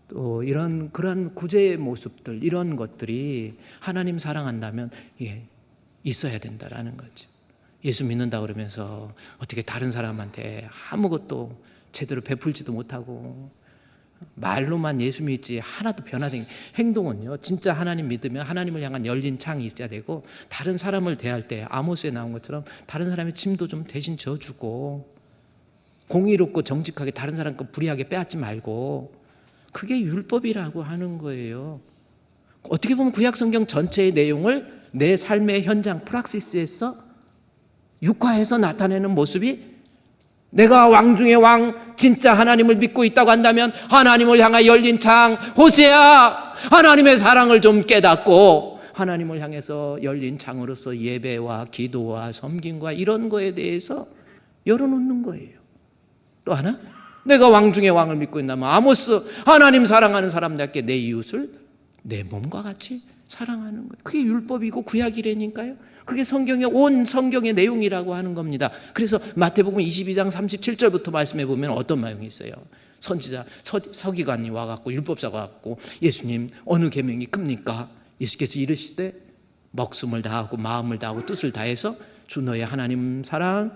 또 그런 구제의 모습들, 이런 것들이 하나님 사랑한다면 있어야 된다라는 거죠. 예수 믿는다 그러면서 어떻게 다른 사람한테 아무것도 제대로 베풀지도 못하고 말로만 예수 믿지 하나도 변화된 행동은요, 진짜 하나님 믿으면 하나님을 향한 열린 창이 있어야 되고, 다른 사람을 대할 때 아모스에 나온 것처럼 다른 사람의 짐도 좀 대신 져주고, 공의롭고 정직하게 다른 사람 거 불의하게 빼앗지 말고, 그게 율법이라고 하는 거예요. 어떻게 보면 구약성경 전체의 내용을 내 삶의 현장 프락시스에서 육화해서 나타내는 모습이, 내가 왕 중의 왕, 진짜 하나님을 믿고 있다고 한다면 하나님을 향해 열린 창, 호세아, 하나님의 사랑을 좀 깨닫고 하나님을 향해서 열린 창으로서 예배와 기도와 섬김과 이런 거에 대해서 열어놓는 거예요. 또 하나, 내가 왕 중의 왕을 믿고 있다면 아모스, 하나님 사랑하는 사람답게 내 이웃을 내 몸과 같이 사랑하는 거예요. 그게 율법이고 구약이라니까요. 그게 온 성경의 내용이라고 하는 겁니다. 그래서 마태복음 22장 37절부터 말씀해 보면 어떤 내용이 있어요. 선지자 서기관이 와갖고, 율법사가 와갖고, 예수님 어느 계명이 큽니까? 예수께서 이르시되 목숨을 다하고 마음을 다하고 뜻을 다해서 주 너의 하나님 사랑.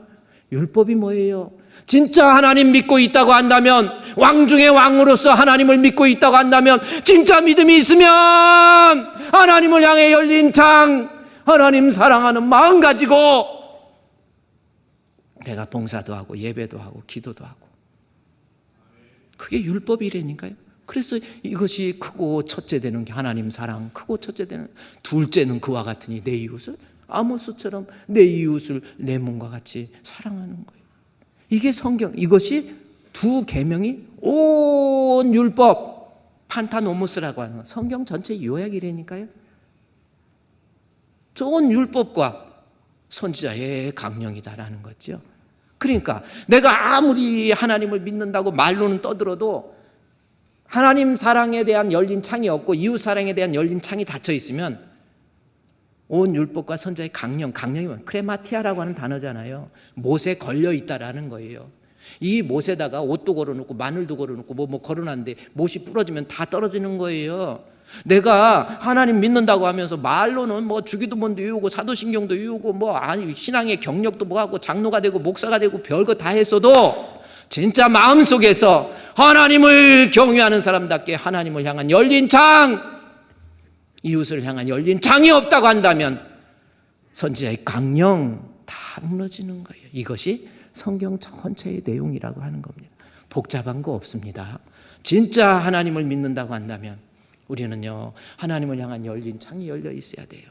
율법이 뭐예요? 진짜 하나님 믿고 있다고 한다면, 왕 중의 왕으로서 하나님을 믿고 있다고 한다면, 진짜 믿음이 있으면 하나님을 향해 열린 창, 하나님 사랑하는 마음 가지고 내가 봉사도 하고 예배도 하고 기도도 하고, 그게 율법이라니까요. 그래서 이것이 크고 첫째 되는 게 하나님 사랑, 크고 첫째 되는, 둘째는 그와 같으니 내 이웃을 아모스처럼 내 이웃을 내 몸과 같이 사랑하는 거예요. 이게 성경, 이것이 두 계명이 온 율법, 판타노모스라고 하는 성경 전체 요약이라니까요. 좋은 율법과 선지자의 강령이다라는 거죠. 그러니까 내가 아무리 하나님을 믿는다고 말로는 떠들어도 하나님 사랑에 대한 열린 창이 없고 이웃 사랑에 대한 열린 창이 닫혀 있으면 온 율법과 선지자의 강령이 뭐예요? 크레마티아라고 하는 단어잖아요. 못에 걸려 있다라는 거예요. 이 못에다가 옷도 걸어놓고 마늘도 걸어놓고 뭐 걸어놨는데 못이 부러지면 다 떨어지는 거예요. 내가 하나님 믿는다고 하면서 말로는 뭐 주기도문도 외우고 사도신경도 외우고 뭐 신앙의 경력도 뭐 하고 장로가 되고 목사가 되고 별거 다 했어도 진짜 마음속에서 하나님을 경외하는 사람답게 하나님을 향한 열린 창, 이웃을 향한 열린 창이 없다고 한다면 선지자의 강령 다 무너지는 거예요. 이것이 성경 전체의 내용이라고 하는 겁니다. 복잡한 거 없습니다. 진짜 하나님을 믿는다고 한다면 우리는요, 하나님을 향한 열린 창이 열려 있어야 돼요.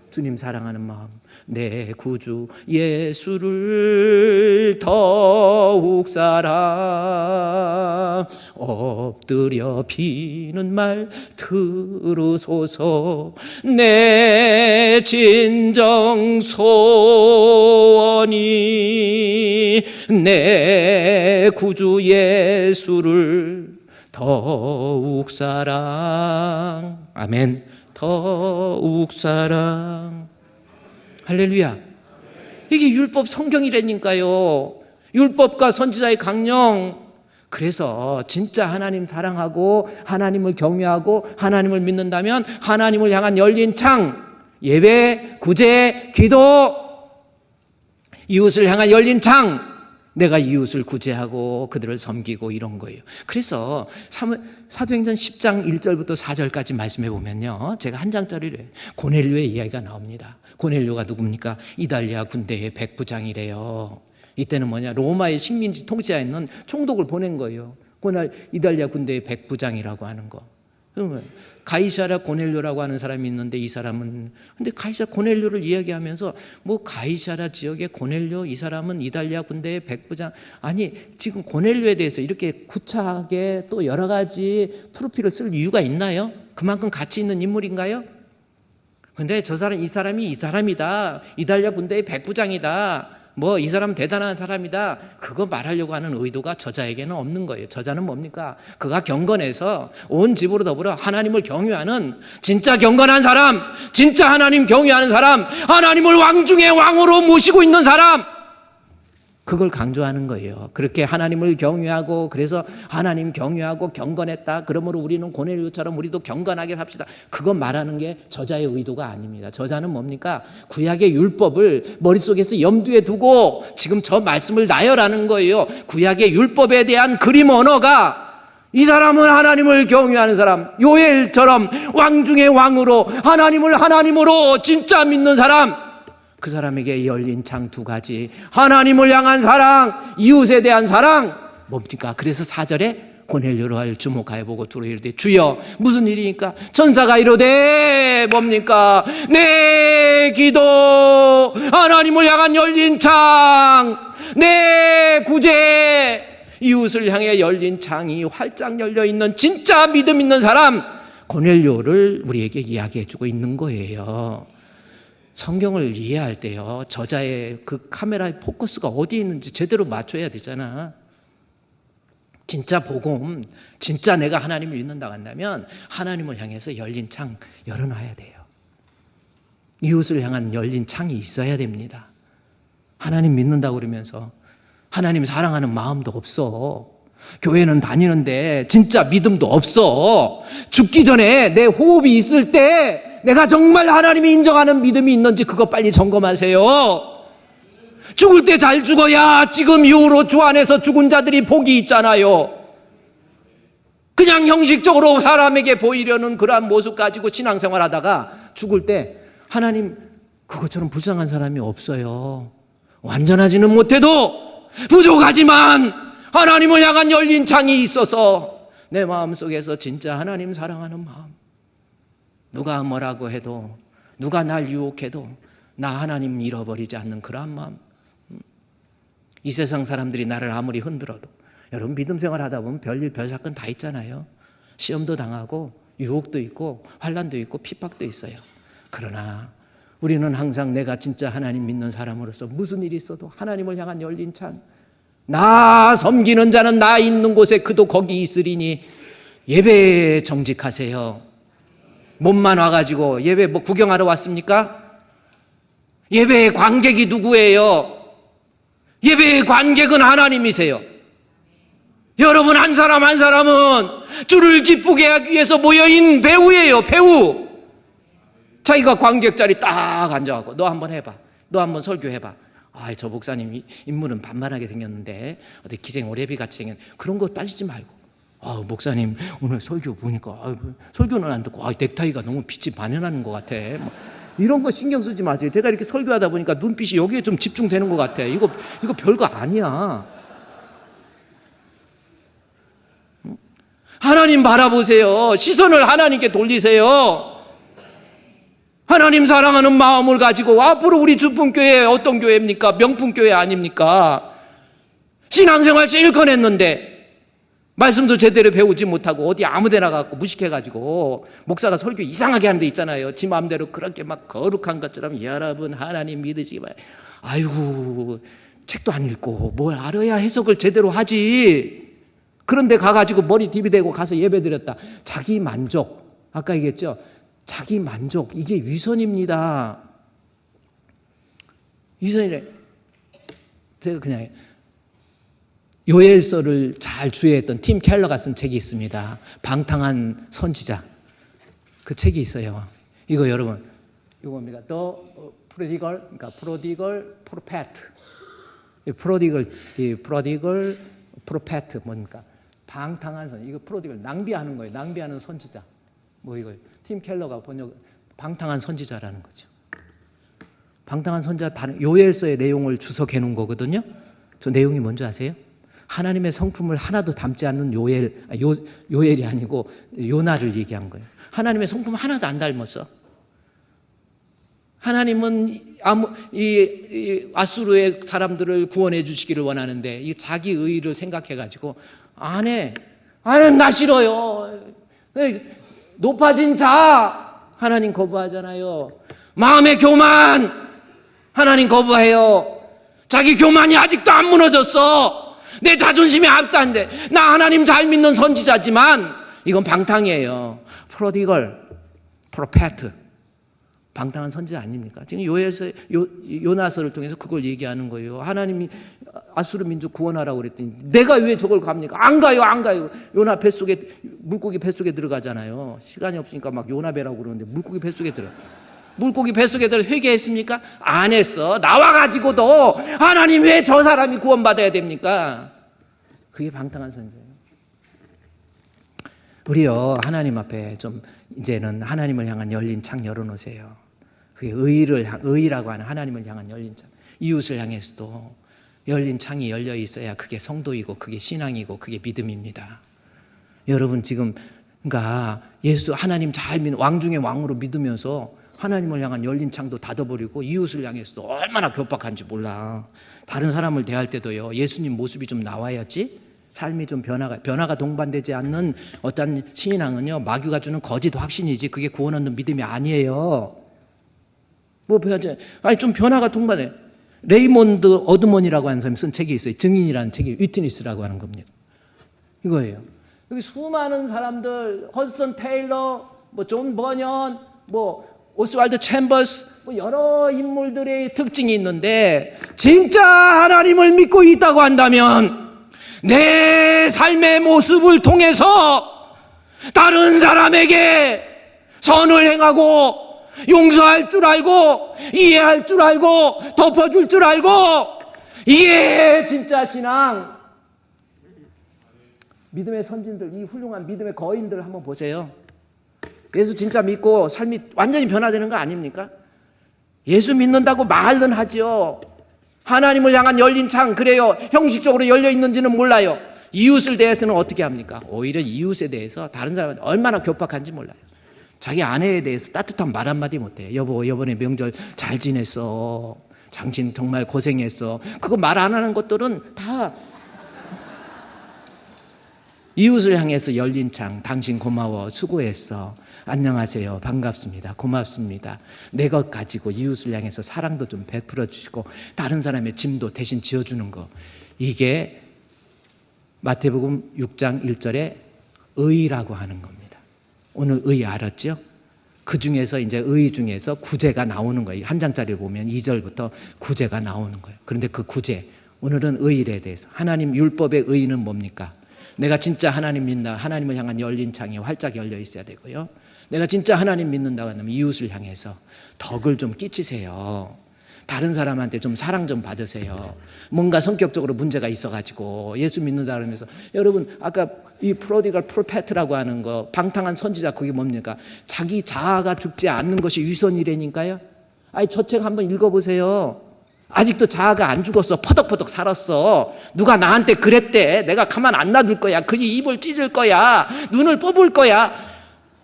주님 사랑하는 마음, 내 구주 예수를 더욱 사랑, 엎드려 비는 말 들으소서. 내 진정 소원이 내 구주 예수를 더욱 사랑. 아멘. 더욱 사랑. 할렐루야. 이게 율법 성경이라니까요. 율법과 선지자의 강령. 그래서 진짜 하나님 사랑하고 하나님을 경외하고 하나님을 믿는다면 하나님을 향한 열린 창, 예배, 구제, 기도, 이웃을 향한 열린 창, 내가 이웃을 구제하고 그들을 섬기고 이런 거예요. 그래서 사도행전 10장 1절부터 4절까지 말씀해 보면요, 제가 한 장짜리를 고넬료의 이야기가 나옵니다. 고넬료가 누굽니까? 이달리아 군대의 백부장이래요. 이때는 뭐냐, 로마의 식민지 통치하에 있는 총독을 보낸 거예요. 이달리아 군대의 백부장이라고 하는 거. 그러면 가이사랴 고넬료라고 하는 사람이 있는데, 이 사람은, 근데 가이사랴 고넬료를 이야기하면서 뭐 가이사랴 지역의 고넬료, 이 사람은 이달리아 군대의 백부장, 아니 지금 고넬료에 대해서 이렇게 구차하게 또 여러 가지 프로필을 쓸 이유가 있나요? 그만큼 가치 있는 인물인가요? 근데 이 사람이 이 사람이다, 이달리아 군대의 백부장이다, 뭐 이 사람 대단한 사람이다, 그거 말하려고 하는 의도가 저자에게는 없는 거예요. 저자는 뭡니까? 그가 경건해서 온 집으로 더불어 하나님을 경외하는 진짜 경건한 사람, 진짜 하나님 경외하는 사람, 하나님을 왕 중의 왕으로 모시고 있는 사람, 그걸 강조하는 거예요. 그렇게 하나님을 경외하고 그래서 하나님 경외하고 경건했다. 그러므로 우리는 고넬료처럼 우리도 경건하게 삽시다. 그건 말하는 게 저자의 의도가 아닙니다. 저자는 뭡니까? 구약의 율법을 머릿속에서 염두에 두고 지금 저 말씀을 나열하는 거예요. 구약의 율법에 대한 그림 언어가 이 사람은 하나님을 경외하는 사람, 요엘처럼 왕 중의 왕으로 하나님을 하나님으로 진짜 믿는 사람, 그 사람에게 열린 창 두 가지. 하나님을 향한 사랑, 이웃에 대한 사랑. 뭡니까? 그래서 4절에 고넬료를 주목하여 보고 두루 이르되 주여 무슨 일이니까? 천사가 이르되 뭡니까? 내 기도, 하나님을 향한 열린 창, 내 구제, 이웃을 향해 열린 창이 활짝 열려있는 진짜 믿음 있는 사람, 고넬료를 우리에게 이야기해 주고 있는 거예요. 성경을 이해할 때요, 저자의 그 카메라의 포커스가 어디에 있는지 제대로 맞춰야 되잖아. 진짜 복음, 진짜 내가 하나님을 믿는다고 한다면 하나님을 향해서 열린 창 열어놔야 돼요. 이웃을 향한 열린 창이 있어야 됩니다. 하나님 믿는다고 그러면서 하나님 사랑하는 마음도 없어. 교회는 다니는데 진짜 믿음도 없어. 죽기 전에 내 호흡이 있을 때 내가 정말 하나님이 인정하는 믿음이 있는지 그거 빨리 점검하세요. 죽을 때 잘 죽어야 지금 이후로 주 안에서 죽은 자들이 복이 있잖아요. 그냥 형식적으로 사람에게 보이려는 그러한 모습 가지고 신앙생활 하다가 죽을 때 하나님 그것처럼 불쌍한 사람이 없어요. 완전하지는 못해도 부족하지만 하나님을 향한 열린 창이 있어서 내 마음속에서 진짜 하나님 사랑하는 마음, 누가 뭐라고 해도 누가 날 유혹해도 나 하나님 잃어버리지 않는 그러한 마음. 이 세상 사람들이 나를 아무리 흔들어도, 여러분 믿음 생활하다 보면 별일 별사건 다 있잖아요. 시험도 당하고 유혹도 있고 환난도 있고 핍박도 있어요. 그러나 우리는 항상 내가 진짜 하나님 믿는 사람으로서 무슨 일이 있어도 하나님을 향한 열린 창, 나 섬기는 자는 나 있는 곳에 그도 거기 있으리니 예배에 정직하세요. 몸만 와가지고 예배 뭐 구경하러 왔습니까? 예배의 관객이 누구예요? 예배의 관객은 하나님이세요. 여러분 한 사람 한 사람은 주를 기쁘게 하기 위해서 모여인 배우예요. 배우. 자기가 관객 자리 딱 앉아갖고 너 한번 해봐, 너 한번 설교해봐. 아, 저 목사님 인물은 반반하게 생겼는데 어떻게 기생 오래비 같이 생겼, 그런 거 따지지 말고, 아, 목사님 오늘 설교 보니까 설교는 안 듣고 넥타이가 너무 빛이 반연하는 것 같아. 뭐, 이런 거 신경 쓰지 마세요. 제가 이렇게 설교하다 보니까 눈빛이 여기에 좀 집중되는 것 같아. 이거 별거 아니야. 하나님 바라보세요. 시선을 하나님께 돌리세요. 하나님 사랑하는 마음을 가지고 앞으로 우리 주품교회 어떤 교회입니까? 명품교회 아닙니까? 신앙생활 제일 꺼냈는데 말씀도 제대로 배우지 못하고 어디 아무데나 가고 무식해가지고 목사가 설교 이상하게 하는 데 있잖아요. 지 마음대로 그렇게 막 거룩한 것처럼 여러분 하나님 믿으시기 바랍니다. 아이고 책도 안 읽고 뭘 알아야 해석을 제대로 하지. 그런데 가가지고 머리 디비대고 가서 예배드렸다. 자기 만족, 아까 얘기했죠. 자기 만족, 이게 위선입니다. 위선이래. 제가 그냥 요엘서를 잘 주의했던 팀 켈러가 쓴 책이 있습니다. 방탕한 선지자. 그 책이 있어요. 이거 여러분, 이겁니다. The Prodigal, 그러니까 Prodigal Prophet. Prodigal Prophet 뭡니까? 방탕한 선지자. 이거 Prodigal 낭비하는 거예요. 낭비하는 선지자. 뭐 이거 팀 켈러가 번역 방탕한 선지자라는 거죠. 방탕한 선지자 다른 요엘서의 내용을 주석해 놓은 거거든요. 저 내용이 뭔지 아세요? 하나님의 성품을 하나도 담지 않는 요엘이 아니고 요나를 얘기한 거예요. 하나님의 성품 하나도 안 닮았어. 하나님은 이 아수르의 사람들을 구원해 주시기를 원하는데 이 자기 의의를 생각해가지고 안 해. 나 싫어요. 높아진 자 하나님 거부하잖아요. 마음의 교만 하나님 거부해요. 자기 교만이 아직도 안 무너졌어. 내 자존심이 아직도 안 돼. 나 하나님 잘 믿는 선지자지만 이건 방탕이에요. 프로디걸, 프로페트. 방탕한 선지자 아닙니까? 지금 요나서를 통해서 그걸 얘기하는 거예요. 하나님이 아수르 민족 구원하라고 그랬더니 내가 왜 저걸 갑니까? 안 가요. 요나 뱃속에, 물고기 뱃속에 들어가잖아요. 시간이 없으니까 막 요나 배라고 그러는데 물고기 뱃속에 들어 회개했습니까? 안 했어. 나와가지고도 하나님 왜 저 사람이 구원받아야 됩니까? 그게 방탕한 선지자예요. 우리요, 하나님 앞에 좀 이제는 하나님을 향한 열린 창 열어놓으세요. 그게 의라고 하는 하나님을 향한 열린 창. 이웃을 향해서도 열린 창이 열려 있어야 그게 성도이고 그게 신앙이고 그게 믿음입니다. 여러분 지금 그러니까 예수 하나님 잘 믿는 왕 중에 왕으로 믿으면서 하나님을 향한 열린 창도 닫아버리고 이웃을 향해서도 얼마나 괴팍한지 몰라. 다른 사람을 대할 때도요, 예수님 모습이 좀 나와야지 삶이 좀 변화가 동반되지 않는 어떤 신앙은요, 마귀가 주는 거짓 확신이지 그게 구원 얻는 믿음이 아니에요. 좀 변화가 동반해. 레이몬드 어드먼이라고 하는 사람이 쓴 책이 있어요. 증인이라는 책이 위트니스라고 하는 겁니다. 이거예요. 여기 수많은 사람들, 허드슨 테일러, 존 버년, 오스왈드 챔버스, 여러 인물들의 특징이 있는데, 진짜 하나님을 믿고 있다고 한다면 내 삶의 모습을 통해서 다른 사람에게 선을 행하고 용서할 줄 알고 이해할 줄 알고 덮어줄 줄 알고, 이게 진짜 신앙. 믿음의 선진들, 이 훌륭한 믿음의 거인들 한번 보세요. 예수 진짜 믿고 삶이 완전히 변화되는 거 아닙니까? 예수 믿는다고 말은 하죠. 하나님을 향한 열린 창, 그래요. 형식적으로 열려 있는지는 몰라요. 이웃을 대해서는 어떻게 합니까? 오히려 이웃에 대해서 다른 사람은 얼마나 괴팍한지 몰라요. 자기 아내에 대해서 따뜻한 말 한마디 못해요. 여보, 이번에 명절 잘 지냈어. 당신 정말 고생했어. 그거 말 안 하는 것들은 다 이웃을 향해서 열린 창, 당신 고마워, 수고했어. 안녕하세요, 반갑습니다, 고맙습니다. 내 것 가지고 이웃을 향해서 사랑도 좀 베풀어 주시고 다른 사람의 짐도 대신 지어주는 거, 이게 마태복음 6장 1절에 의라고 하는 겁니다. 오늘 의 알았죠? 그 중에서 이제 의 중에서 구제가 나오는 거예요. 한 장짜리 보면 2절부터 구제가 나오는 거예요. 그런데 그 구제, 오늘은 의일에 대해서, 하나님 율법의 의는 뭡니까? 내가 진짜 하나님 믿나, 하나님을 향한 열린 창이 활짝 열려 있어야 되고요. 내가 진짜 하나님 믿는다고 하면 이웃을 향해서 덕을 좀 끼치세요. 다른 사람한테 좀 사랑 좀 받으세요. 뭔가 성격적으로 문제가 있어가지고 예수 믿는다 그러면서, 여러분 아까 이 프로디갈 프로페트라고 하는 거, 방탕한 선지자, 그게 뭡니까? 자기 자아가 죽지 않는 것이 위선이라니까요. 저 책 한번 읽어보세요. 아직도 자아가 안 죽었어. 퍼덕퍼덕 살았어. 누가 나한테 그랬대. 내가 가만 안 놔둘 거야. 그의 입을 찢을 거야. 눈을 뽑을 거야.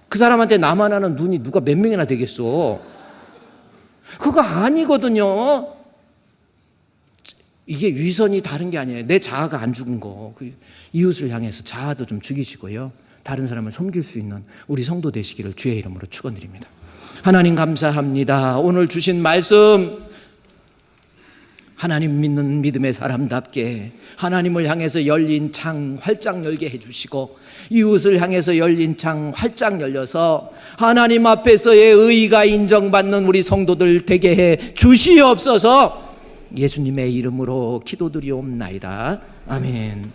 그 사람한테 나만 하는 눈이 누가 몇 명이나 되겠어. 그거 아니거든요. 이게 위선이 다른 게 아니에요. 내 자아가 안 죽은 거. 이웃을 향해서 자아도 좀 죽이시고요. 다른 사람을 섬길 수 있는 우리 성도 되시기를 주의 이름으로 축원드립니다. 하나님 감사합니다. 오늘 주신 말씀, 하나님 믿는 믿음의 사람답게 하나님을 향해서 열린 창 활짝 열게 해주시고, 이웃을 향해서 열린 창 활짝 열려서 하나님 앞에서의 의의가 인정받는 우리 성도들 되게 해 주시옵소서. 예수님의 이름으로 기도드리옵나이다. 아멘.